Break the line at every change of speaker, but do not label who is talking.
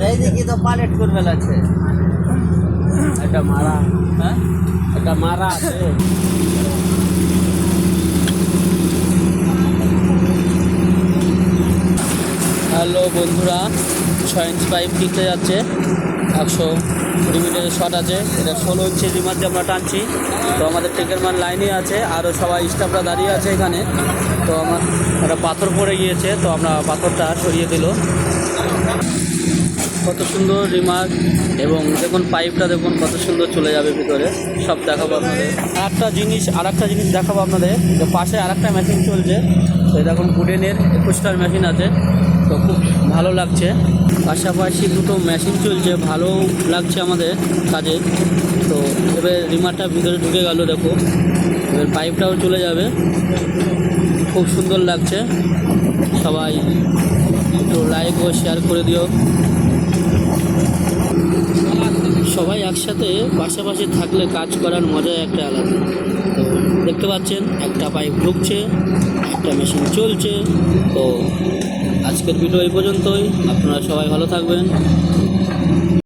এইদিকে তো পালেট করবে আছে, একটা মারা, হ্যাঁ একটা মারা আছে। হ্যালো বন্ধুরা, 6 ইঞ্চ পাইপ কিনতে যাচ্ছে, 120 মিটারের শট আছে। এটা 16 ইঞ্চি রিমার দিয়ে আমরা টানছি। তো আমাদের টেকের মান লাইনে আছে, আরও সবাই স্টাফরা দাঁড়িয়ে আছে এখানে। তো আমার একটা পাথর পড়ে গিয়েছে, তো আমরা পাথরটা সরিয়ে দিল। কত সুন্দর রিমার, এবং দেখুন পাইপটা দেখুন কত সুন্দর চলে যাবে ভিতরে। সব দেখাবো আপনাদের। আর একটা জিনিস দেখাবো আপনাদের, তো পাশে আর একটা মেশিন চলছে। তো দেখুন উডেনের 21টার মেশিন আছে, তো খুব ভালো লাগছে। পাশাপাশি দুটো মেশিন চলছে, ভালো লাগছে আমাদের কাজে। তো এবার রিমারটা ভিতরে ঢুকে গেল, দেখো এবার পাইপটাও চলে যাবে। খুব সুন্দর লাগছে। সবাই একটু লাইক ও শেয়ার করে দিও। সবাই একসাথে পাশাপাশি থাকলে কাজ করার মজাই একটা আলাদা। তো দেখতে পাচ্ছেন একটা পাইপ ঢুকছে, একটা মেশিন চলছে। তো আজকের ভিডিও এই পর্যন্তই। আপনারা সবাই ভালো থাকবেন।